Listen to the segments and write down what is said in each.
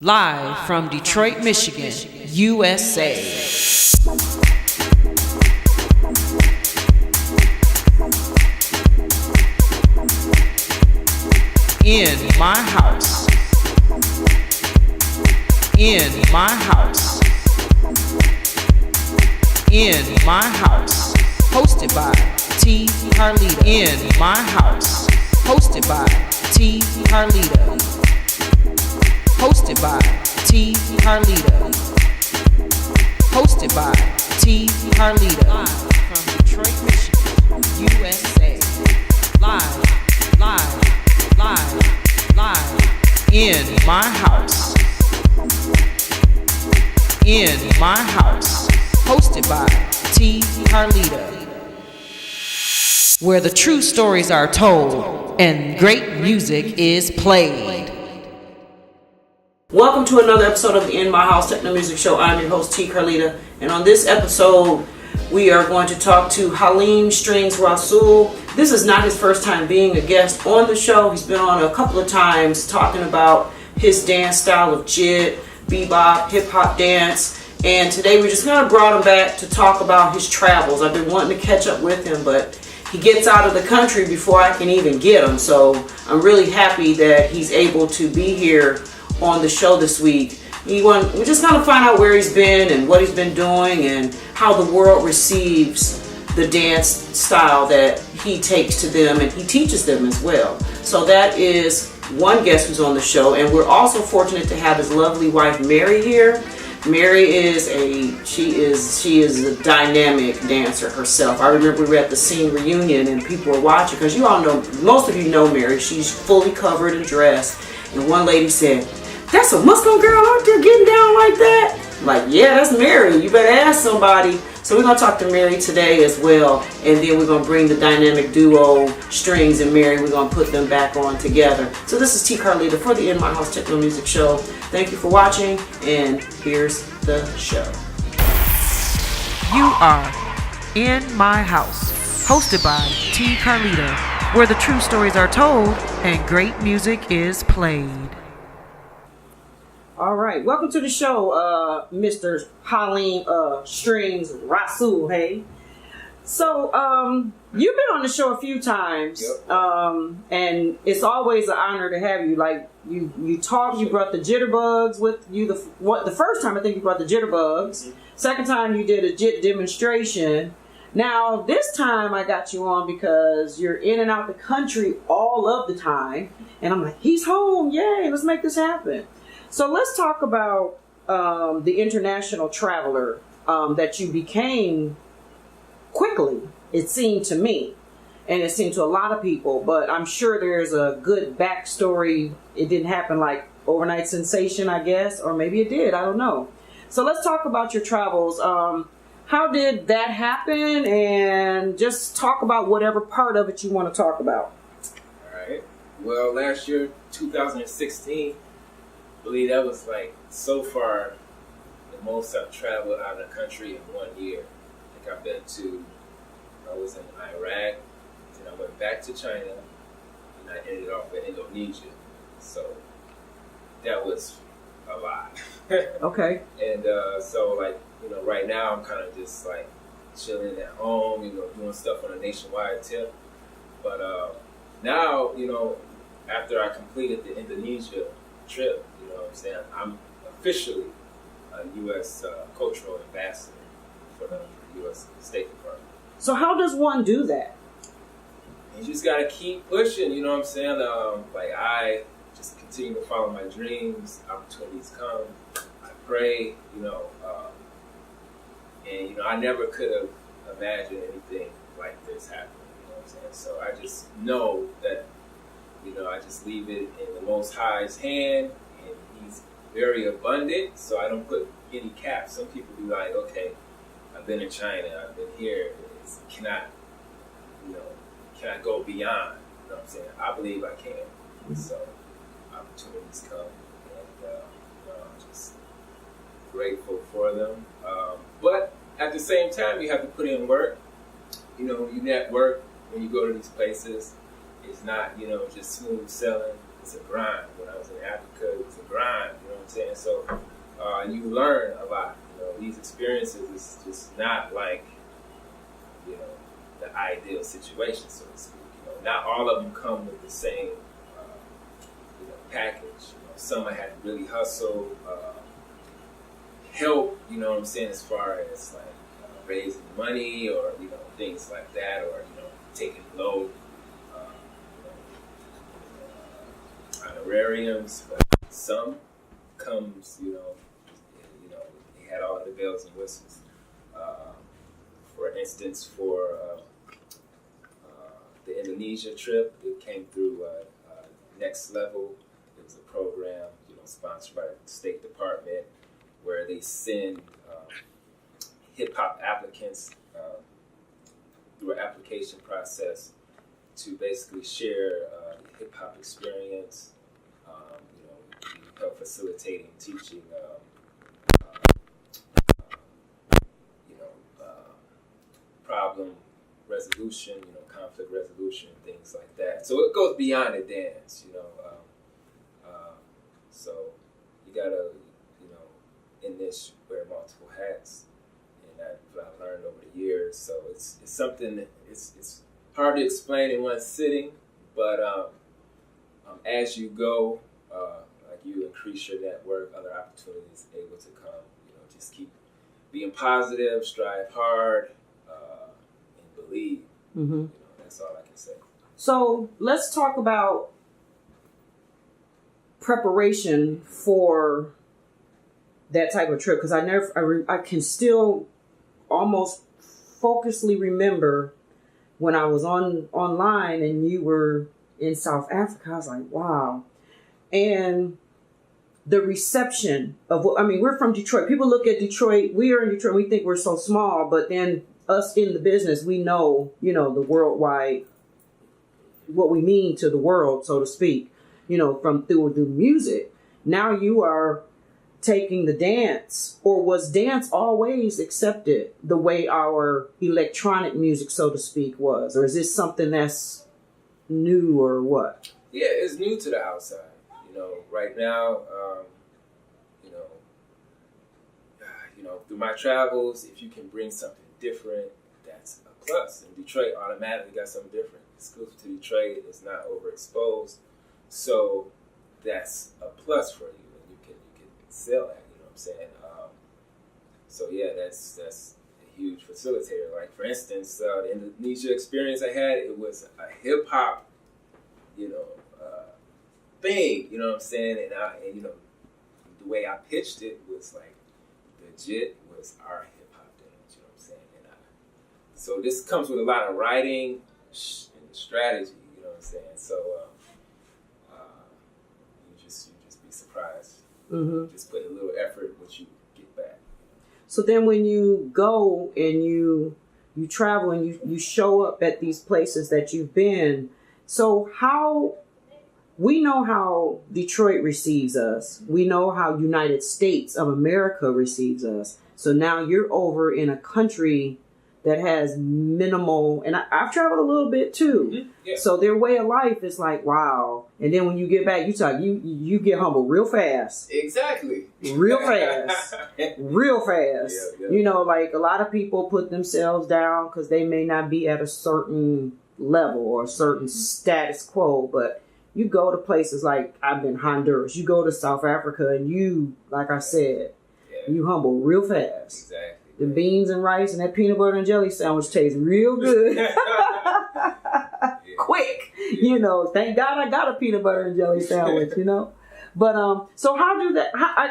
Live from Detroit, Michigan, USA. In my house. In my house. In my house. Hosted by T. Carlita. In my house. Hosted by T. Carlita. Hosted by T. Carlita. Hosted by T. Carlita. Live from Detroit, Michigan, USA. Live. In my house. In my house. Hosted by T. Carlita. Where the true stories are told and great music is played. Welcome to another episode of the In My House Techno Music Show. I'm your host T. Carlita, and on this episode we are going to talk to Haleem, Stringz, Rasul. This is not his first time being a guest on the show. He's been on a couple of times talking about his dance style of jit, bebop, hip-hop dance, and today we just kind of brought him back to talk about his travels. I've been wanting to catch up with him, but he gets out of the country before I can even get him, so I'm really happy that he's able to be here on the show this week. We just kind of find out where he's been and what he's been doing and how the world receives the dance style that he takes to them, and he teaches them as well. So that is one guest who's on the show, and we're also fortunate to have his lovely wife Mary here. Mary is a dynamic dancer herself. I remember we were at the scene reunion and people were watching, because you all know, most of you know Mary. She's fully covered and dressed, and one lady said, "That's a Muslim girl out there getting down like that?" I'm like, yeah, that's Mary. You better ask somebody. So we're going to talk to Mary today as well. And then we're going to bring the dynamic duo, Stringz and Mary. We're going to put them back on together. So this is T. Carlita for the In My House Techno Music Show. Thank you for watching. And here's the show. You are In My House, hosted by T. Carlita, where the true stories are told and great music is played. All right, welcome to the show, Mr. Haleem, Stringz, Rasul. Hey, so you've been on the show a few times, and it's always an honor to have you. Like you talk, you brought the jitterbugs with you. The first time I think you brought the jitterbugs. Second time you did a jit demonstration. Now this time I got you on because you're in and out the country all of the time, and I'm like, he's home, yay! Let's make this happen. So let's talk about the international traveler that you became quickly, it seemed to me, and it seemed to a lot of people, but I'm sure there's a good backstory. It didn't happen like overnight sensation, I guess, or maybe it did, I don't know. So let's talk about your travels. How did that happen? And just talk about whatever part of it you want to talk about. All right. Well, last year, 2016, I believe that was like so far the most I've traveled out of the country in 1 year. Like I was in Iraq, then I went back to China, and I ended off in Indonesia. So that was a lot. Okay. And so like, right now I'm kind of just like chilling at home, doing stuff on a nationwide tip. But now, after I completed the Indonesia trip, what I'm saying, I'm officially a U.S. cultural ambassador for the U.S. State Department. So how does one do that? You just got to keep pushing, you know what I'm saying? I just continue to follow my dreams, opportunities come, I pray, and I never could have imagined anything like this happening, you know what I'm saying? So I just know that, I just leave it in the Most High's hand, and He's very abundant, so I don't put any caps. Some people be like, okay, I've been in China, I've been here, cannot go beyond, you know what I'm saying? I believe I can. So opportunities come, and I'm just grateful for them. But at the same time, you have to put in work. You network when you go to these places. It's not, just smooth selling. It's a grind. When I was in Africa, it was a grind. You know what I'm I'm saying? So you learn a lot. You know, these experiences is just not like, you know, the ideal situation, so to speak. You know, not all of them come with the same, you know, package. You know, some I had to really hustle, help. You know what I'm saying, as far as like raising money or you know things like that, or you know taking low honorariums. But some comes, you know, they had all the bells and whistles. For instance, for the Indonesia trip, it came through Next Level. It was a program, you know, sponsored by the State Department, where they send hip hop applicants through an application process to basically share the hip hop experience. You know, help facilitating, teaching. Problem resolution, you know, conflict resolution, things like that. So it goes beyond the dance, you know. So you gotta, you know, in this wear multiple hats, and I've learned over the years. So it's something that it's hard to explain in one sitting, but as you go, like you increase your network, other opportunities able to come. You know, just keep being positive, strive hard. Believe. Mm-hmm. You know, that's all I can say. So let's talk about preparation for that type of trip, because I can still almost focusedly remember when I was online and you were in South Africa. I was like, wow. And the reception of what, I mean, we're from Detroit. People look at Detroit. We are in Detroit. We think we're so small, but then us in the business, we know, you know, the worldwide, what we mean to the world, so to speak, you know, from through the music. Now you are taking the dance, or was dance always accepted the way our electronic music, so to speak, was? Or is this something that's new or what? Yeah, it's new to the outside. You know, right now, you know, through my travels, if you can bring something different, that's a plus. And Detroit automatically got something different. Exclusive to Detroit, it's not overexposed, so that's a plus for you, and you can sell that. You know what I'm saying? So yeah, that's a huge facilitator. Like for instance, the Indonesia experience I had, it was a hip hop, you know, thing. You know what I'm saying? And you know, the way I pitched it was like legit was our hip hop dance. You know what I'm saying? And so this comes with a lot of writing and strategy. You know what I'm saying? So you just be surprised. Mm-hmm. Just put a little effort, what you get back. So then when you go and you travel and you show up at these places that you've been, so how, we know how Detroit receives us. We know how United States of America receives us. So now you're over in a country that has minimal, and I've traveled a little bit too. Mm-hmm. Yeah. So their way of life is like, wow. And then when you get back, you get humbled real fast. Exactly. Real fast. Real fast. Yeah. You know, like a lot of people put themselves down because they may not be at a certain level or a certain status quo, but you go to places like, I've been Honduras, you go to South Africa, and you, like I said, you humble real fast. Exactly. The beans and rice and that peanut butter and jelly sandwich tastes real good. Quick. Yeah. You know, thank God I got a peanut butter and jelly sandwich, you know. But so how do they I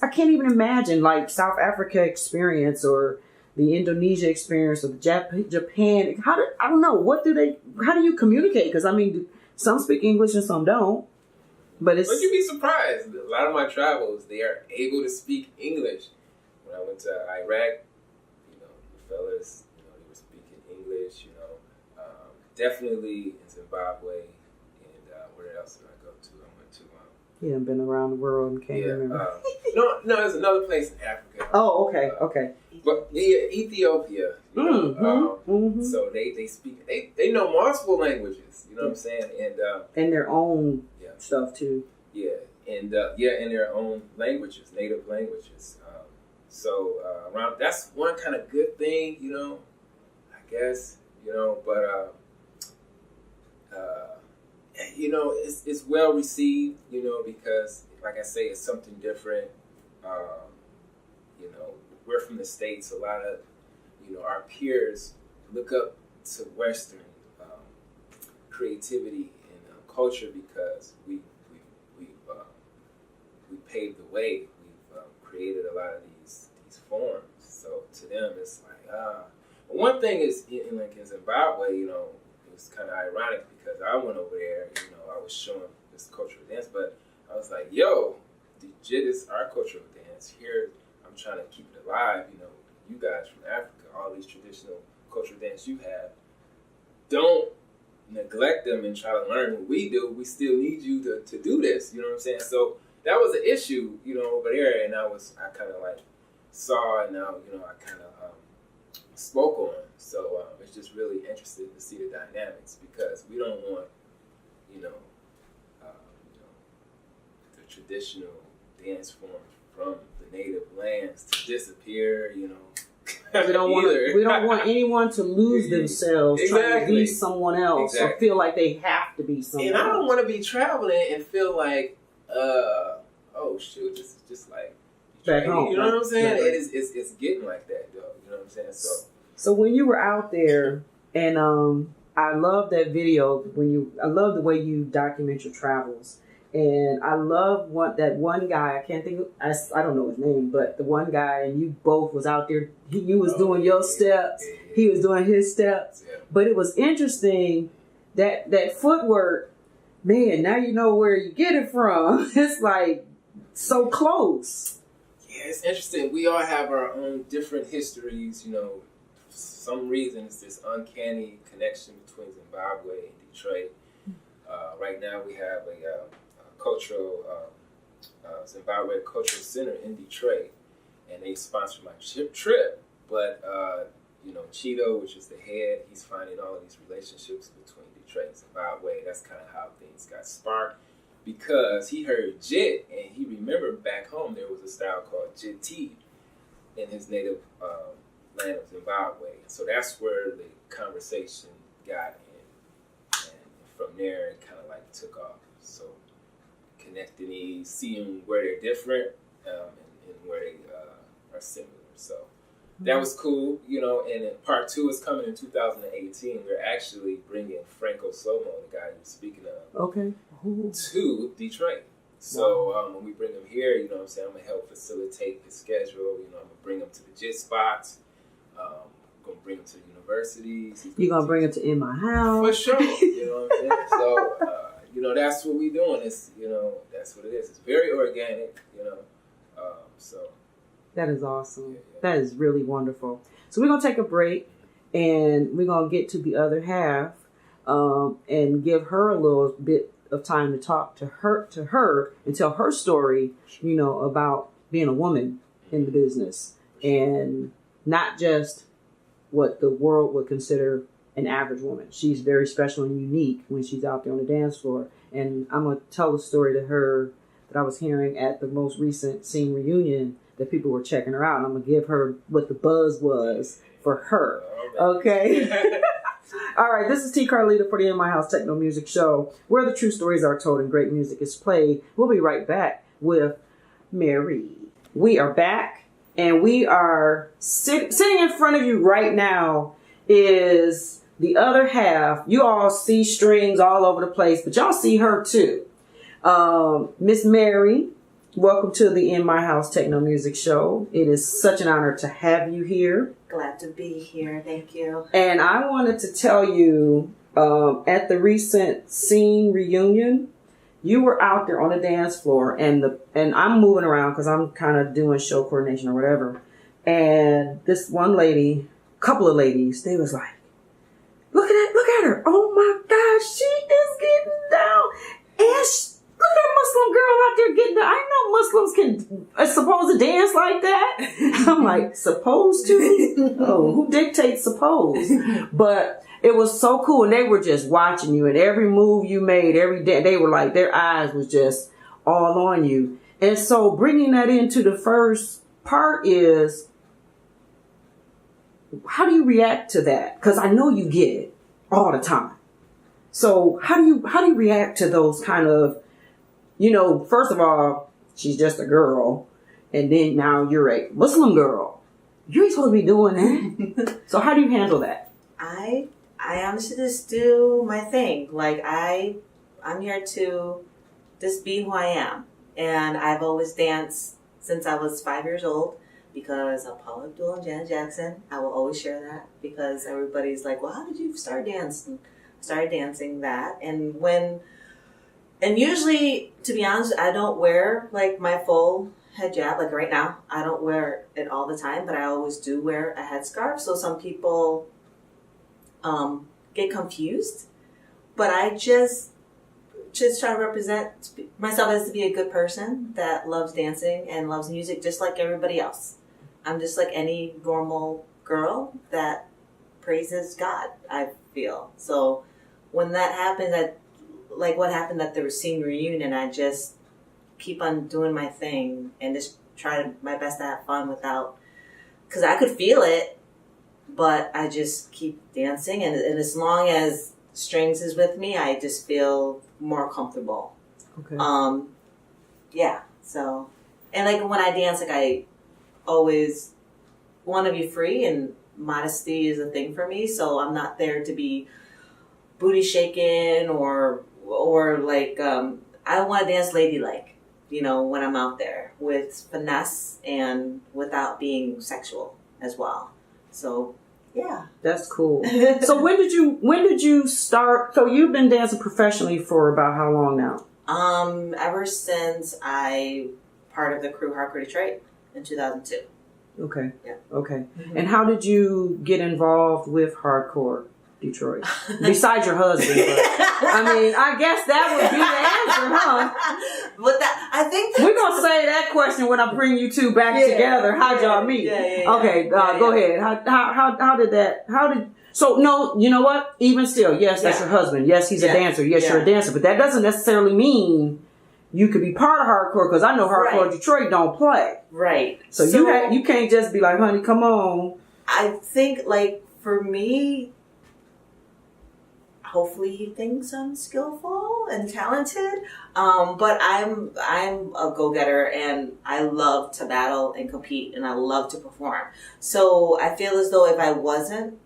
can't even imagine like South Africa experience or the Indonesia experience or the Japan. I don't know, how do you communicate? Because I mean, some speak English and some don't. But you'd be surprised. A lot of my travels, they are able to speak English. When I went to Iraq, you know, the fellas, you know, they were speaking English, you know. Definitely in Zimbabwe, and where else did I go to? I went to... you haven't been around the world and can't remember. No, there's another place in Africa. Oh, okay. But yeah, Ethiopia. You know, So they speak, they know multiple languages, you know what I'm saying? And their own stuff too. Yeah. And in their own languages, native languages. Around that's one kind of good thing, I guess, but it's well received, because like I say, it's something different. We're from the States. A lot of, our peers look up to Western creativity and culture because we paved the way. We've created a lot of these forms. So to them, it's like one thing is in Zimbabwe, it was kind of ironic because I went over there. I was showing this cultural dance, but I was like, "Yo, the jit is our cultural dance. Here, I'm trying to keep it alive. You guys from Africa, all these traditional cultural dance you have, don't neglect them and try to learn what we do. We still need you to do this. You know what I'm saying?" So that was an issue, over there, and I kind of like saw, and now, I kind of spoke on. So it's just really interesting to see the dynamics because we don't want, the traditional dance forms from the native lands to disappear. We don't want anyone to lose themselves trying to be someone else or feel like they have to be someone else. And I don't want to be traveling and feel like, oh shoot, this is just like back home. You know what I'm saying? Right. It's getting like that though. You know what I'm saying? So when you were out there, and I love that video I love the way you document your travels, and I love that one guy. I don't know his name, but the one guy, and you both was out there. You was doing your steps, he was doing his steps, but it was interesting that footwork. Man, now you know where you get it from. It's like so close. Yeah, it's interesting. We all have our own different histories, For some reason, it's this uncanny connection between Zimbabwe and Detroit. Right now, we have a cultural Zimbabwe Cultural Center in Detroit, and they sponsor my trip. But Cheeto, which is the head, he's finding all of these relationships between Detroit and Zimbabwe. That's kind of how things got sparked, because he heard jit, and he remembered back home there was a style called jit in his native land of Zimbabwe. So that's where the conversation got in, and from there it kind of like took off. So connecting these, seeing where they're different and where they are similar. So that was cool, and then part 2 is coming in 2018. We're actually bringing Franco Slomo, the guy you were speaking of, to Detroit. So when we bring him here, I'm going to help facilitate his schedule. I'm going to bring him to the JIT spots. I'm going to bring him to the universities. You're going to bring him to In My House. For sure. You know what I'm saying? So, that's what we're doing. It's, that's what it is. It's very organic, so. That is awesome. Yeah. That is really wonderful. So we're going to take a break, and we're going to get to the other half and give her a little bit of time to talk to her and tell her story, about being a woman in the business, and not just what the world would consider an average woman. She's very special and unique when she's out there on the dance floor. And I'm going to tell a story to her that I was hearing at the most recent scene reunion, that people were checking her out. And I'm going to give her what the buzz was for her. Okay? All right, this is T. Carlita for the In My House Techno Music Show, where the true stories are told and great music is played. We'll be right back with Mary. We are back, and we are sitting in front of you right now is the other half. You all see Stringz all over the place, but y'all see her too. Miss Mary, welcome to the In My House Techno Music Show. It is such an honor to have you here. Glad to be here. Thank you. And I wanted to tell you, at the recent scene reunion, you were out there on the dance floor, and I'm moving around because I'm kind of doing show coordination or whatever. And this one lady, couple of ladies, they was like, look at her. Oh my gosh, she is getting down. And look at that Muslim girl out there getting down. I know Muslims are supposed to dance like that. I'm like, supposed to? Oh, who dictates supposed? But it was so cool. And they were just watching you, and every move you made, every day, they were like, their eyes was just all on you. And so bringing that into the first part is, how do you react to that? Because I know you get it all the time. So how do you react to those kind of, first of all, she's just a girl, and then now you're a Muslim girl. You ain't supposed to be doing that. So how do you handle that? I honestly just do my thing. Like I'm here to just be who I am. And I've always danced since I was 5 years old because of Paula Abdul and Janet Jackson. I will always share that because everybody's like, well, how did you start dancing? Started dancing that. And usually, to be honest, I don't wear like my full hijab. Like right now, I don't wear it all the time, but I always do wear a headscarf. So some people get confused, but I just try to represent myself as to be a good person that loves dancing and loves music just like everybody else. I'm just like any normal girl that praises God, I feel. So when that happened, what happened at the senior reunion, I just keep on doing my thing and just try my best to have fun because I could feel it, but I just keep dancing. And as long as Stringz is with me, I just feel more comfortable. Okay. Yeah. So, and like when I dance, like I always want to be free, and modesty is a thing for me. So I'm not there to be booty shaking or like I want to dance ladylike, when I'm out there with finesse and without being sexual as well. So. Yeah. That's cool. So when did you start? So you've been dancing professionally for about how long now? Ever since I part of the crew Hardcore Detroit in 2002. Okay. Yeah. Okay. Mm-hmm. And how did you get involved with Hardcore Detroit? Besides your husband. But, I guess that would be the answer, huh? But I think we're gonna say that question when I bring you two back together. How'd y'all meet? Yeah. Okay, go ahead. How did that? So no, you know what? Even still, yes, that's your husband. Yes, he's a dancer. Yes, you're a dancer. But that doesn't necessarily mean you could be part of hardcore, because I know Hardcore Detroit don't play. Right. So you can't just be like, honey, come on. I think like for me, hopefully he thinks I'm skillful and talented. But I'm a go-getter, and I love to battle and compete, and I love to perform. So I feel as though if I wasn't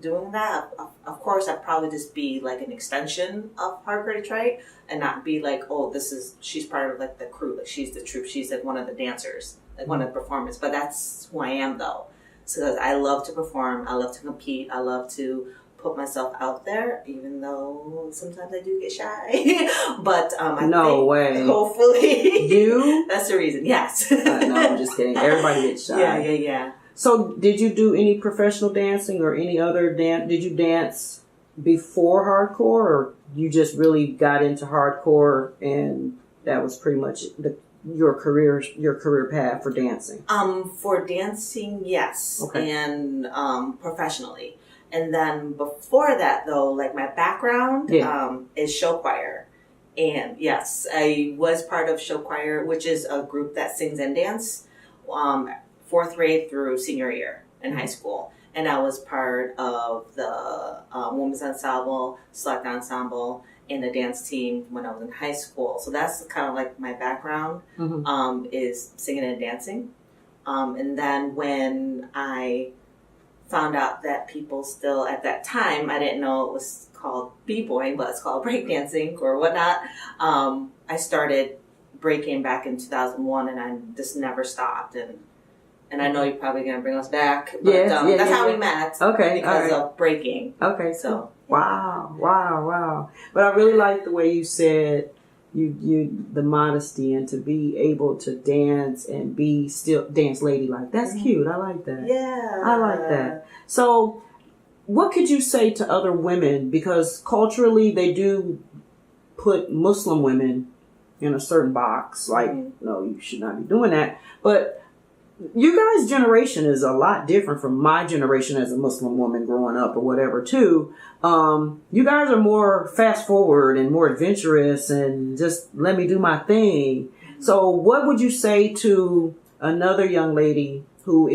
doing that, of course I'd probably just be like an extension of Hardcore Detroit and not be like, oh, she's part of like the crew, like she's the troupe, she's like one of the dancers, like one of the performers. But that's who I am though. So I love to perform, I love to compete, I love to put myself out there, even though sometimes I do get shy. But I think way. Hopefully you. That's the reason. Yes. No, I'm just kidding. Everybody gets shy. Yeah. So did you do any professional dancing or any other dance? Did you dance before hardcore, or you just really got into hardcore and that was pretty much your career path for dancing? For dancing, yes. Okay. And professionally. And then before that, though, like my background is show choir. And yes, I was part of show choir, which is a group that sings and dance, 4th grade through senior year in high school. And I was part of the women's ensemble, select ensemble, and the dance team when I was in high school. So that's kind of like my background, is singing and dancing. And then when I found out that people still, at that time, I didn't know it was called b-boying, but it's called breakdancing or whatnot. I started breaking back in 2001, and I just never stopped. And I know you're probably going to bring us back, but that's how we met. Okay, because of breaking. Okay, so wow. But I really like the way you said you the modesty and to be able to dance and be still dance ladylike. That's cute. I like that. Yeah, I like that. So, what could you say to other women, because culturally they do put Muslim women in a certain box, like no, you should not be doing that. But you guys' generation is a lot different from my generation as a Muslim woman growing up or whatever too. You guys are more fast forward and more adventurous and just let me do my thing. So what would you say to another young lady who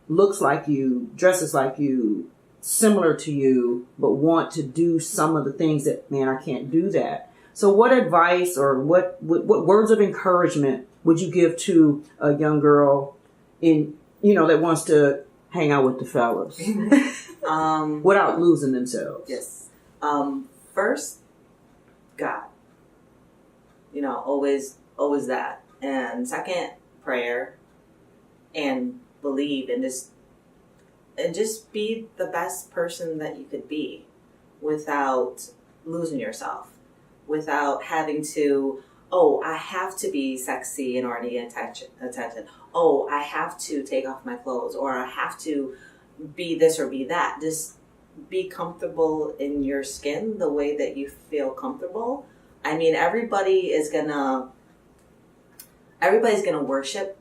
looks like you, dresses like you, similar to you, but want to do some of the things that, man, I can't do that. So what advice or what words of encouragement would you give to a young girl that wants to hang out with the fellas without losing themselves? Yes. First, God. Always that. And second, prayer, and believe, and just be the best person that you could be without losing yourself, without having to, I have to be sexy in order to get attention. Oh, I have to take off my clothes, or I have to be this or be that. Just be comfortable in your skin the way that you feel comfortable. I mean, everybody's gonna worship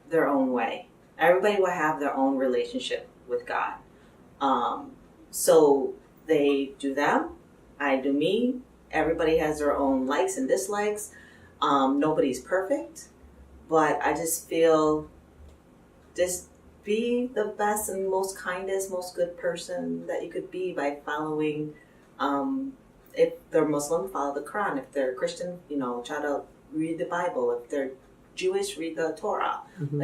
their own way. Everybody will have their own relationship with God. So they do them, I do me. Everybody has their own likes and dislikes. Nobody's perfect, but I just feel just be the best and most kindest, most good person that you could be by following, if they're Muslim, follow the Quran. If they're Christian, try to read the Bible. If they're Jewish, read the Torah. Mm-hmm.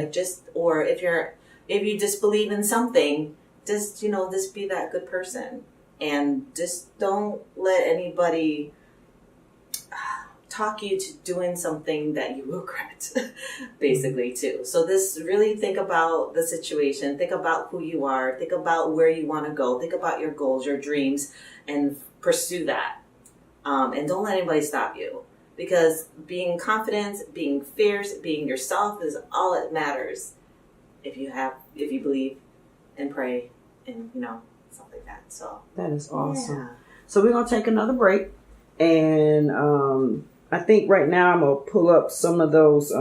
Or if you just believe in something, just be that good person, and just don't let anybody talk you to doing something that you regret, basically, too. So really think about the situation, think about who you are, think about where you want to go, think about your goals, your dreams, and pursue that. And don't let anybody stop you, because being confident, being fierce, being yourself is all that matters if you believe and pray and, stuff like that. So that is awesome. Yeah. So we're going to take another break. And I think right now I'm going to pull up some of those,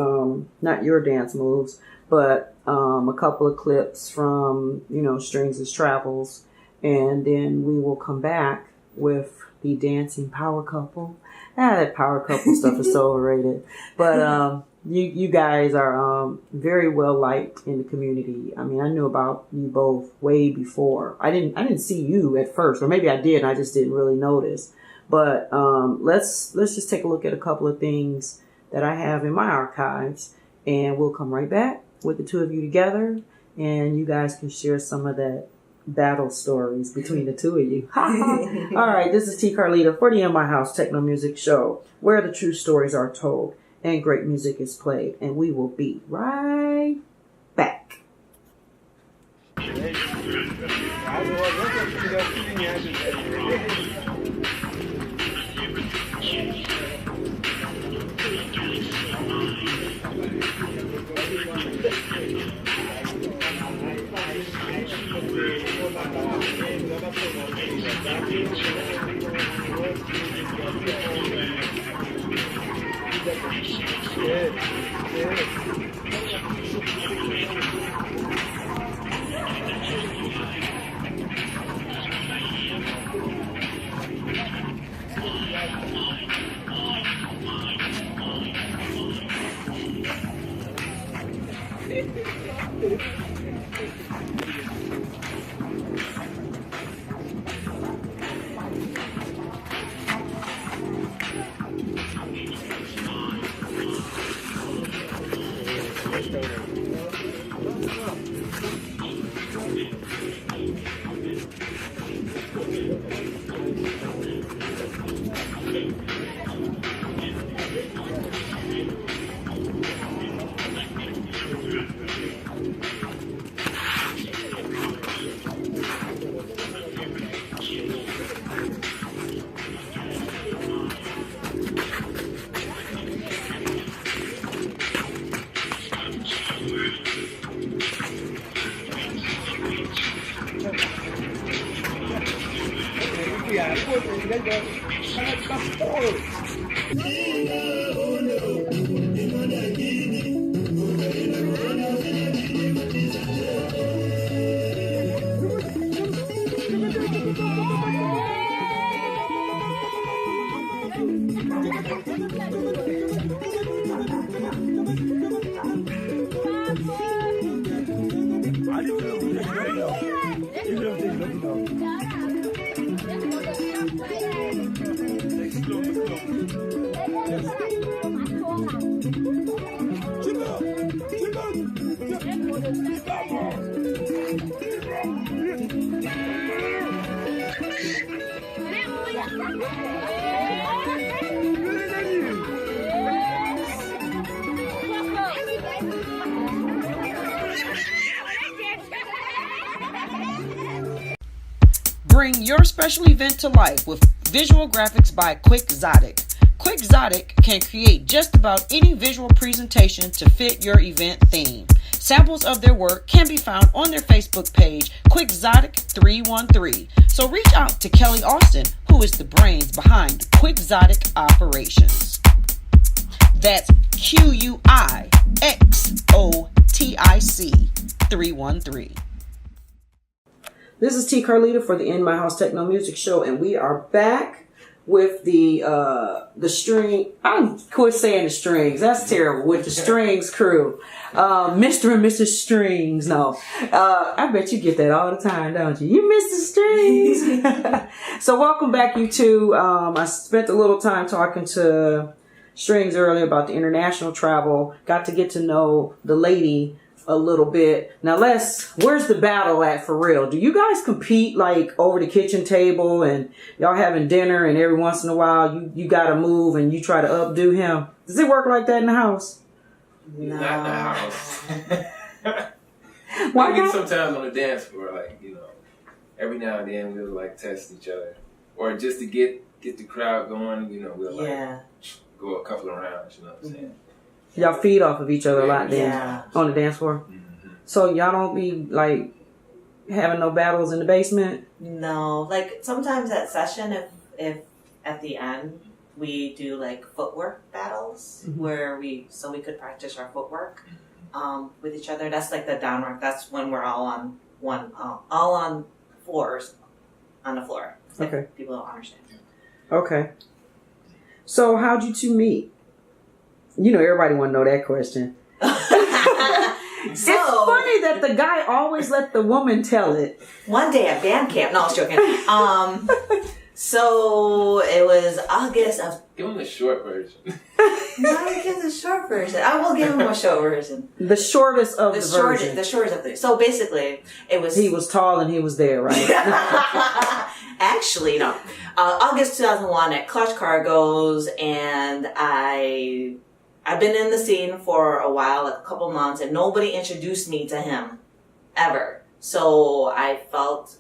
not your dance moves, but a couple of clips from, Stringz' travels. And then we will come back with the dancing power couple. That power couple stuff is so overrated. But you guys are very well liked in the community. I mean, I knew about you both way before. I didn't see you at first, or maybe I did and I just didn't really notice. But let's just take a look at a couple of things that I have in my archives, and we'll come right back with the two of you together, and you guys can share some of that battle stories between the two of you. All right, this is T. Carlita for the In My House Techno Music Show, where the true stories are told and great music is played, and we will be right back. Bring your special event to life with visual graphics by Quixotic. Quixotic can create just about any visual presentation to fit your event theme. Samples of their work can be found on their Facebook page, Quixotic313. So reach out to Kelly Austin, who is the brains behind Quixotic Operations. That's QUIXOTIC313. This is T. Carlita for the In My House Techno Music Show, and we are back with the string. I quit saying the Stringz. That's terrible. With the Stringz crew, Mr. and Mrs. Stringz. No, I bet you get that all the time, don't you? You Mr. Stringz. So welcome back, you two. I spent a little time talking to Stringz earlier about the international travel. Got to get to know the lady a little bit. Now where's the battle at for real? Do you guys compete like over the kitchen table and y'all having dinner and every once in a while you gotta move and you try to updo him? Does it work like that in the house? No. Not in the house. Why Maybe not? sometimes on the dance floor, like, you know, every now and then we'll like test each other. Or just to get the crowd going, you know, we'll like go a couple of rounds, you know what I'm saying? Y'all feed off of each other a lot then on the dance floor. Mm-hmm. So y'all don't be like having no battles in the basement? No, like sometimes at session, if at the end we do like footwork battles where we could practice our footwork with each other. That's like the down rock. That's when we're all on all on floors on the floor. Okay. People don't understand. Okay. So how'd you two meet? You know, everybody want to know that question. It's funny that the guy always let the woman tell it. One day at band camp. No, I was joking. So it was August of. Give him the short version. No, give the short version. I will give him a short version. The shortest of the version. The shortest of the. So basically, it was. He was tall and he was there, right? Actually, no. August 2001 at Clutch Cargoes, and I've been in the scene for a while, like a couple months, and nobody introduced me to him ever. So I felt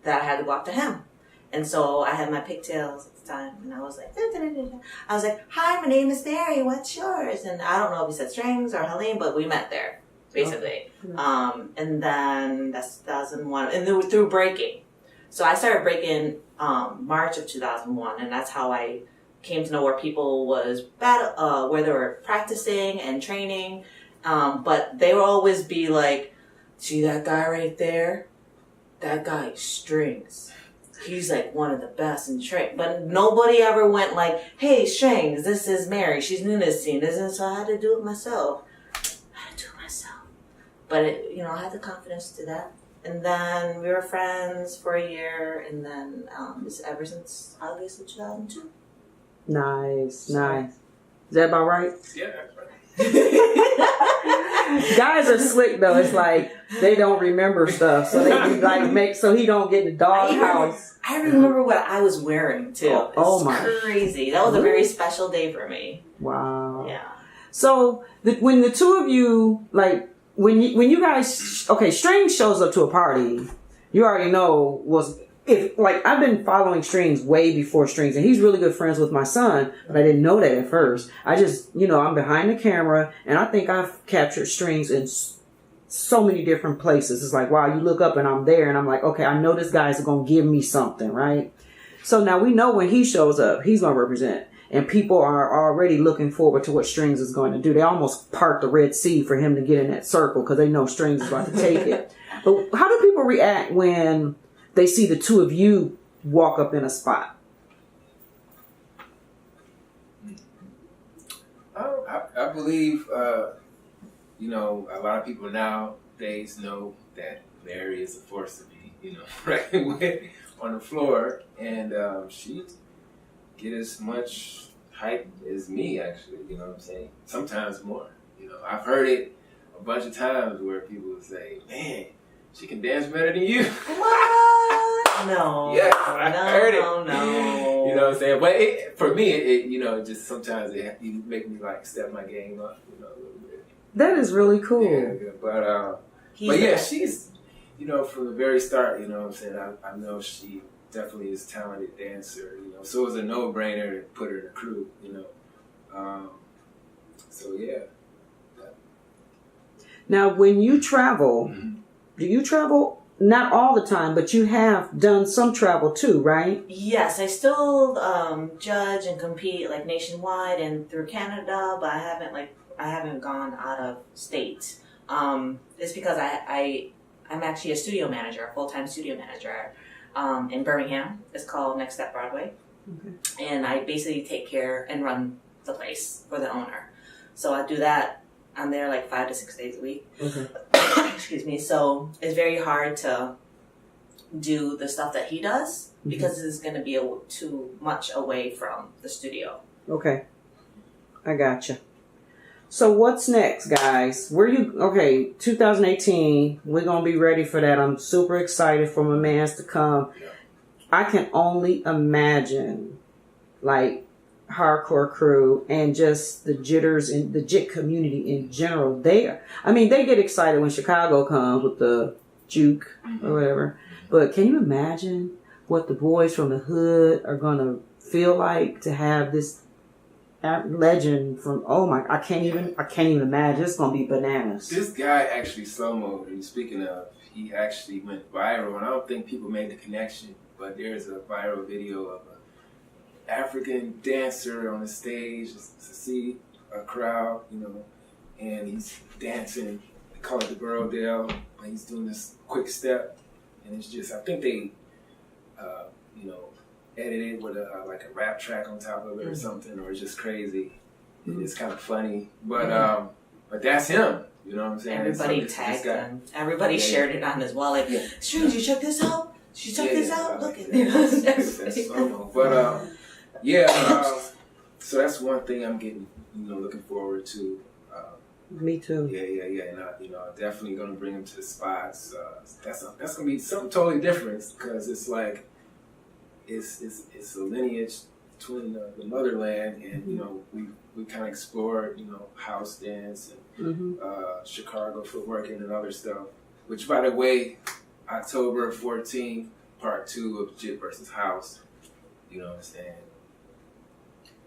that I had to go up to him. And so I had my pigtails at the time, and I was like, I was like, hi, my name is Mary, what's yours? And I don't know if he said Stringz or Haleem, but we met there, basically. Oh. And then that's 2001, and then through breaking. So I started breaking March of 2001, and that's how I came to know where people was where they were practicing and training. But they would always be like, see that guy right there? That guy is Stringz. He's like one of the best in train. But nobody ever went like, hey, Stringz, this is Mary. She's new to this scene. So I had to do it myself. But I had the confidence to do that. And then we were friends for a year, and then ever since August of 2002. Nice. Is that about right? Yeah, that's right. Guys are slick though. It's like they don't remember stuff, so they be like so he don't get in the doghouse. I remember what I was wearing too. Oh my! Crazy. That was a very special day for me. Wow. Yeah. So when the two of you when you guys Stringz shows up to a party, you already know I've been following Stringz way before Stringz, and he's really good friends with my son, but I didn't know that at first. I just, I'm behind the camera, and I think I've captured Stringz in so many different places. It's like, wow, you look up and I'm there, and I'm like, okay, I know this guy's going to give me something, right? So now we know when he shows up, he's going to represent, and people are already looking forward to what Stringz is going to do. They almost part the Red Sea for him to get in that circle because they know Stringz is going to take it. But how do people react when they see the two of you walk up in a spot? I believe, a lot of people nowadays know that Mary is a force to be right away on the floor, and she get as much hype as me, actually. You know what I'm saying? Sometimes more. I've heard it a bunch of times where people would say, "Man, she can dance better than you." What? No. Yeah, I heard it. No. You know what I'm saying? But for me, it just sometimes it make me like step my game up, a little bit. That is really cool. Yeah, but yeah, she's, from the very start, you know what I'm saying? I know she definitely is a talented dancer, so it was a no-brainer to put her in the crew, so yeah. Now, when you travel, do you travel? Not all the time, but you have done some travel too, right? Yes, I still judge and compete like nationwide and through Canada, but I haven't gone out of state. It's because I'm actually a studio manager, a full-time studio manager in Birmingham. It's called Next Step Broadway. Okay. And I basically take care and run the place for the owner. So I do that. I'm there like 5 to 6 days a week. Okay. Excuse me. So it's very hard to do the stuff that he does because it's going to be too much away from the studio. Okay. I gotcha. So what's next, guys? 2018, we're going to be ready for that. I'm super excited for my mans to come. Yeah. I can only imagine, like, hardcore crew and just the jitters and the jit community in general. They get excited when Chicago comes with the juke or whatever. But can you imagine what the boys from the hood are going to feel like to have this legend from, I can't even imagine. It's going to be bananas. This guy actually slow-mo, speaking of, he actually went viral, and I don't think people made the connection, but there's a viral video of an African dancer on the stage to see a crowd, and he's dancing. They call it the Girl Dale, and he's doing this quick step, and it's just, I think they, edited with a rap track on top of it or something, or it's just crazy. And it's kind of funny, but that's him. You know what I'm saying? Everybody tagged him. Everybody shared it on as well. Like, Stringz, you check this out? Did you check this out? Look at this. That's so but so that's one thing I'm getting, looking forward to. Me too. Yeah, and I'm definitely gonna bring him to the spots. That's gonna be something totally different because it's like it's a lineage between the motherland and we kind of explored house dance and Chicago footworking and other stuff. Which, by the way, October 14th, part 2 of Jit versus House. You know what I'm saying?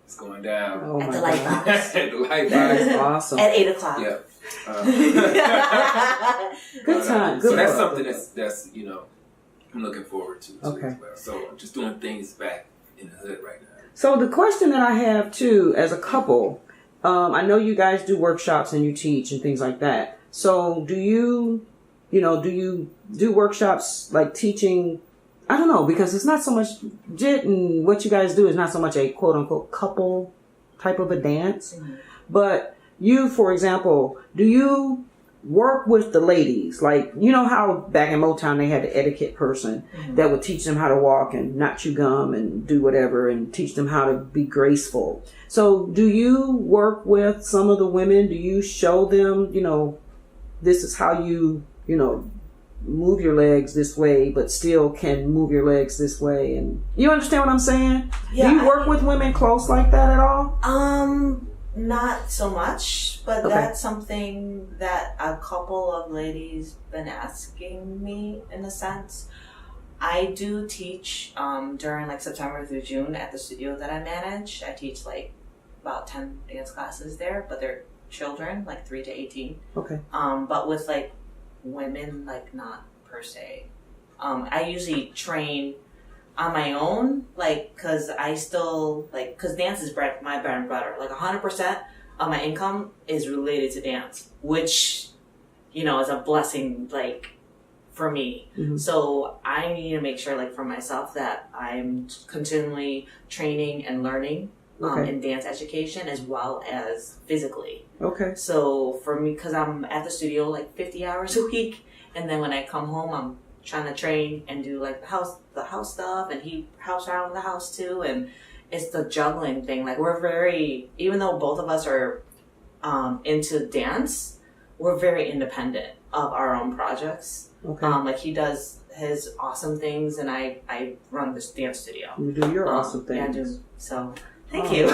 It's going down. Oh at the Lightbox. At the Lightbox. That is awesome. At 8 o'clock. Yeah. Good time. So that's something that's I'm looking forward to okay. As well. So I'm just doing things back in the hood right now. So the question that I have too, as a couple, I know you guys do workshops and you teach and things like that. So do you do workshops like teaching? I don't know, because it's not so much jit, and what you guys do is not so much a quote unquote couple type of a dance. Mm-hmm. But you, for example, do you work with the ladies? Like, how back in Motown they had the etiquette person that would teach them how to walk and not chew gum and do whatever and teach them how to be graceful. So do you work with some of the women? Do you show them, this is how you, move your legs this way, but still can move your legs this way? And you understand what I'm saying? Yeah, do you work with women close like that at all? Not so much, but that's something that a couple of ladies been asking me in a sense. I do teach during like September through June at the studio that I manage. I teach like about 10 dance classes there, but they're children, like 3 to 18. Okay. But with like women, like not per se. I usually train on my own, like, cause I still cause dance is my bread and butter. Like 100% of my income is related to dance, which, is a blessing, like, for me. Mm-hmm. So I need to make sure, like, for myself that I'm continually training and learning in dance education as well as physically. Okay. So for me, cause I'm at the studio like 50 hours a week, and then when I come home, I'm trying to train and do like the house stuff, and he helps around the house too. And it's the juggling thing. Like we're very, even though both of us are into dance, we're very independent of our own projects. Okay. Like he does his awesome things, and I run this dance studio. You do your awesome things. Yeah, I do. So thank you.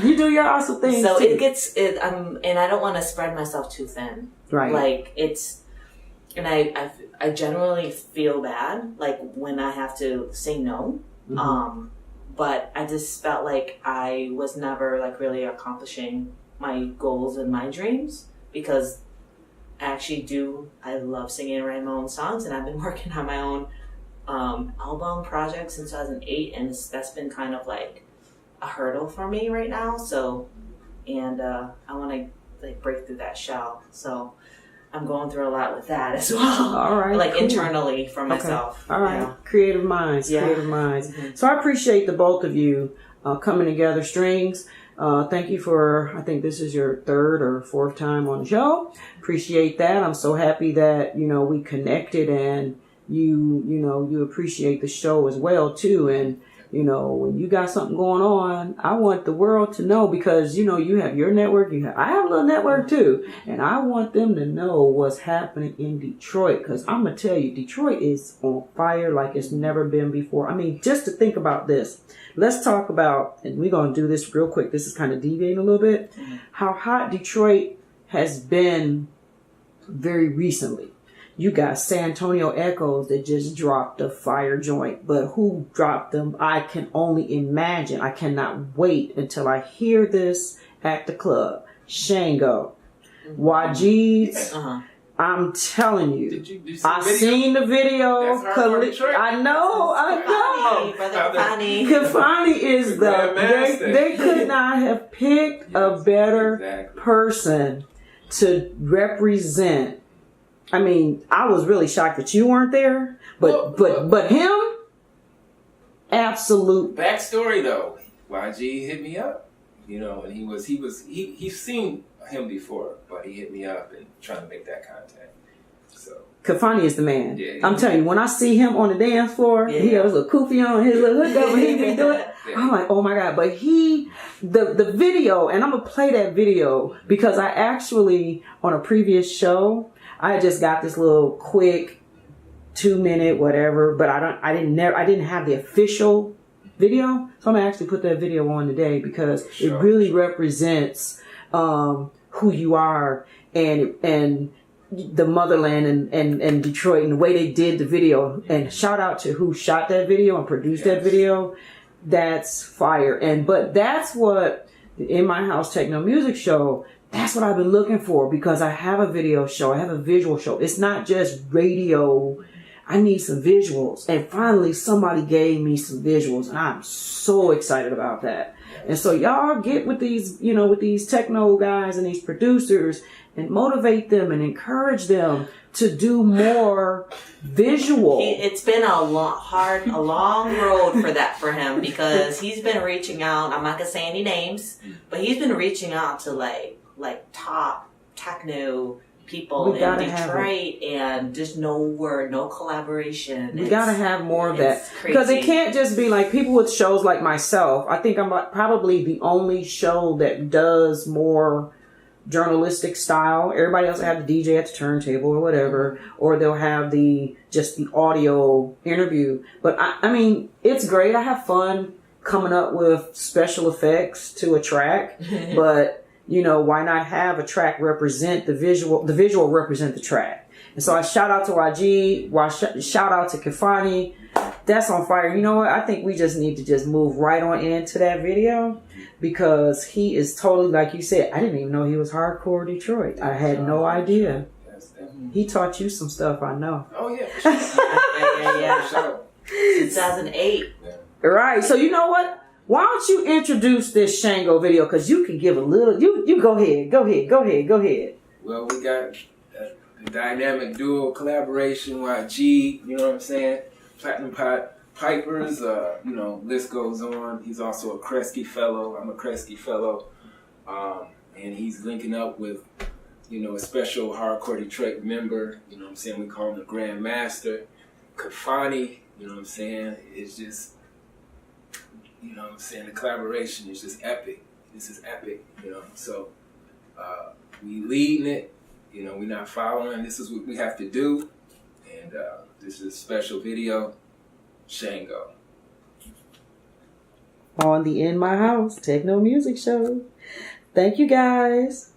You do your awesome things. So too. it gets it. And I don't want to spread myself too thin. Right. Like it's, and I generally feel bad like when I have to say no. Mm-hmm. But I just felt like I was never like really accomplishing my goals and my dreams, because I love singing and writing my own songs, and I've been working on my own album project since 2008, and that's been kind of like a hurdle for me right now. So, and I want to like break through that shell. So I'm going through a lot with that as well. All right. Like cool. Internally for myself. Okay. All right. Yeah. Creative minds. Yeah. Creative minds. Mm-hmm. So I appreciate the both of you coming together, Stringz. Thank you for, I think this is your third or fourth time on the show. Appreciate that. I'm so happy that, we connected, and you appreciate the show as well too. And, when you got something going on, I want the world to know, because, you have your network, I have a little network too. And I want them to know what's happening in Detroit, because I'm going to tell you, Detroit is on fire like it's never been before. I mean, just to think about this. Let's talk about, and we're going to do this real quick. This is kind of deviating a little bit. Mm-hmm. How hot Detroit has been very recently. You got Santonio Echoes that just dropped a fire joint. But who dropped them, I can only imagine. I cannot wait until I hear this at the club. Shango. Wajeed. I'm telling you. I seen the video. I know. Kafani is they could not have picked a better person to represent. I mean, I was really shocked that you weren't there, but him, absolute. Backstory though, YG hit me up, and he's seen him before, but he hit me up and trying to make that contact. So Kafani is the man. Yeah, I'm telling you, when I see him on the dance floor, he has a little kufi on, his little hood up, and he be doing. I'm like, oh my God! But the video, and I'm gonna play that video because I actually on a previous show. I just got this little quick 2-minute whatever, but I didn't have the official video, so I'm gonna actually put that video on today because it really represents who you are and the motherland and Detroit and the way they did the video. And shout out to who shot that video and produced that video. That's fire. But that's what the In My House Techno Music Show. That's what I've been looking for, because I have a video show. I have a visual show. It's not just radio. I need some visuals. And finally, somebody gave me some visuals, and I'm so excited about that. And so y'all get with these, with these techno guys and these producers and motivate them and encourage them to do more visual. It's been a long road for him, because he's been reaching out. I'm not going to say any names, but he's been reaching out to like top techno people in Detroit, and just no collaboration. We gotta have more of that, because it can't just be like people with shows like myself. I think I'm probably the only show that does more journalistic style. Everybody else will have the DJ at the turntable or whatever, or they'll have just the audio interview. But I mean, it's great. I have fun coming up with special effects to a track, but why not have a track represent the visual represent the track? And so I shout out to YG, shout out to Kafani. That's on fire. You know what? I think we just need to just move right on into that video, because he is totally, like you said, I didn't even know he was hardcore Detroit. I had no idea. He taught you some stuff, I know. Oh yeah. Yeah. 2008. Right. So you know what? Why don't you introduce this Shango video? Because you can give a little. You go ahead. Go ahead. Well, we got the dynamic duo collaboration. YG, you know what I'm saying? Platinum Pipers. List goes on. He's also a Kresge fellow. I'm a Kresge fellow, and he's linking up with a special hardcore Detroit member. You know what I'm saying? We call him the Grand Master. Kafani, you know what I'm saying? It's just, you know what I'm saying? The collaboration is just epic. This is epic, So we leading it. We're not following. This is what we have to do. And this is a special video. Shango. On the In My House Techno Music Show. Thank you guys.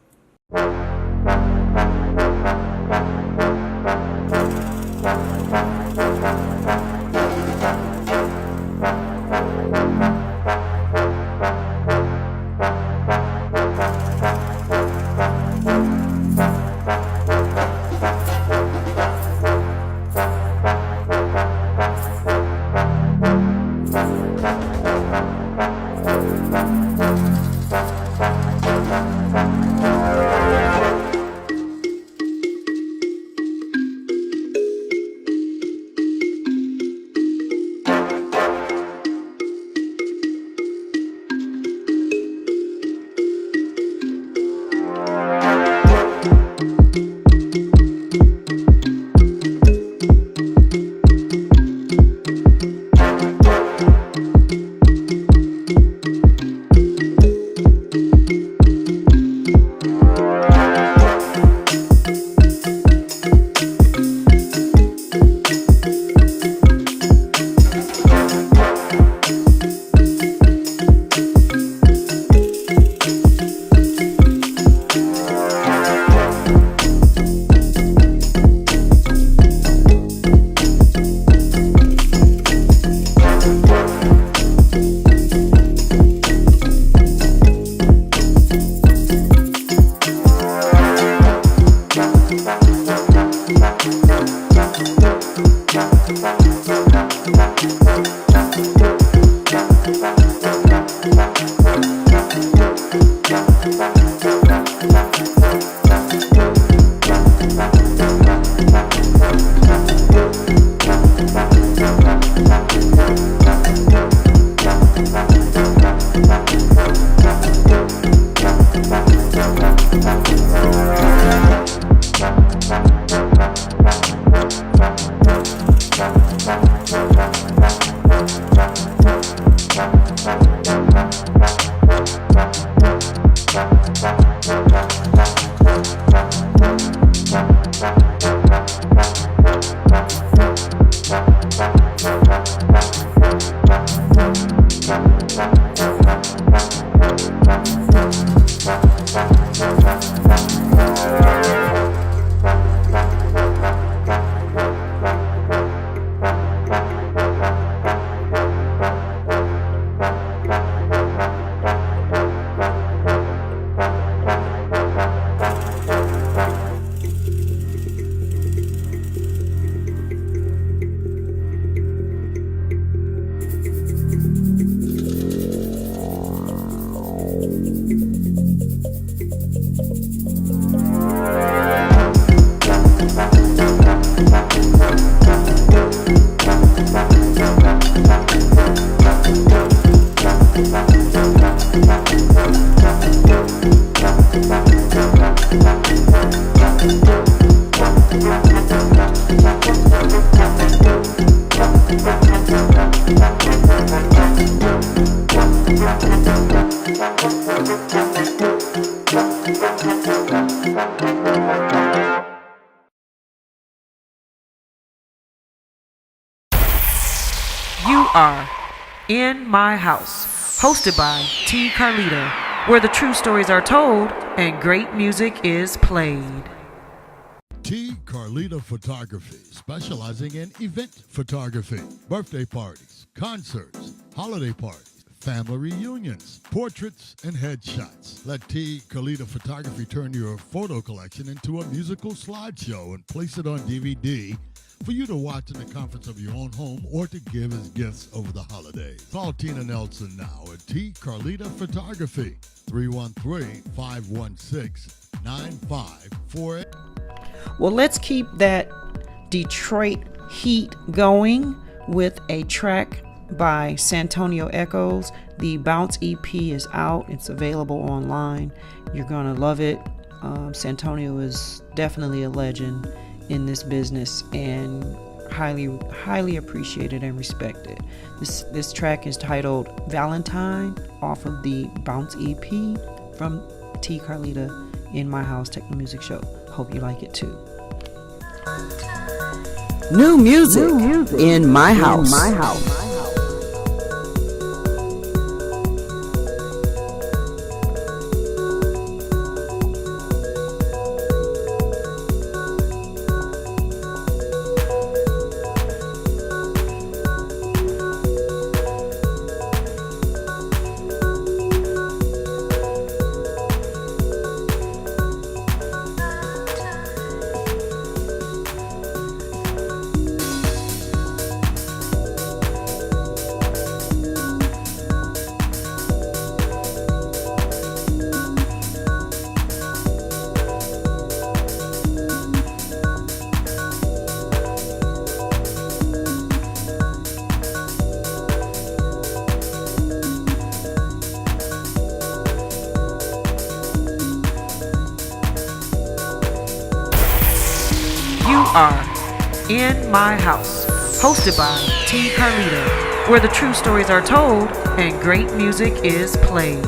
You are In My House, hosted by T. Carlita, where the true stories are told and great music is played. T. Carlita Photography, specializing in event photography, birthday parties, concerts, holiday parties, family reunions, portraits, and headshots. Let T. Carlita Photography turn your photo collection into a musical slideshow and place it on DVD for you to watch in the comforts of your own home or to give as gifts over the holidays. Call Tina Nelson now at T. Carlita Photography, 313-516-9548. Well, let's keep that Detroit heat going with a track by Santonio Echoes. The Bounce EP is out. It's available online. You're going to love it. Santonio is definitely a legend in this business and highly appreciated and respected. This track is titled Valentine off of the Bounce EP from T. Carlita in My House Techno Music Show. Hope you like it too. New music in my house. Are in My House, hosted by T. Carlita, where the true stories are told and great music is played.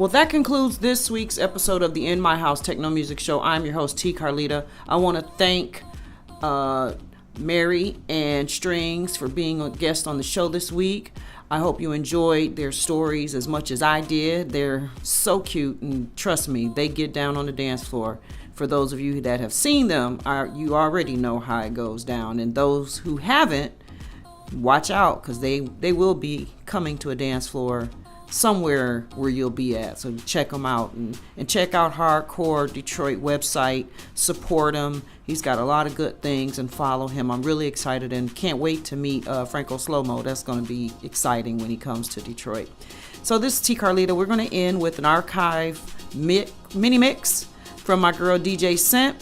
Well, that concludes this week's episode of the In My House Techno Music Show. I'm your host, T. Carlita. I want to thank Mary and Stringz for being a guest on the show this week. I hope you enjoyed their stories as much as I did. They're so cute, and trust me, they get down on the dance floor. For those of you that have seen them, you already know how it goes down. And those who haven't, watch out, because they will be coming to a dance floor somewhere where you'll be at. So check them out and check out Hardcore Detroit website. Support him. He's got a lot of good things, and follow him. I'm really excited and can't wait to meet Franco Slow-Mo. That's going to be exciting when he comes to Detroit. So this is T. Carlita. We're going to end with an archive mini mix from my girl DJ Scent.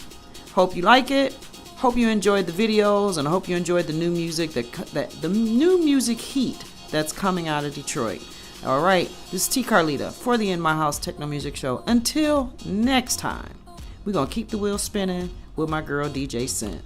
Hope you like it. Hope you enjoyed the videos, and I hope you enjoyed the new music the new music heat that's coming out of Detroit. All right, this is T. Carlita for the In My House Techno Music Show. Until next time, we're going to keep the wheel spinning with my girl DJ Scent.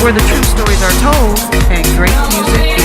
where the true stories are told and great music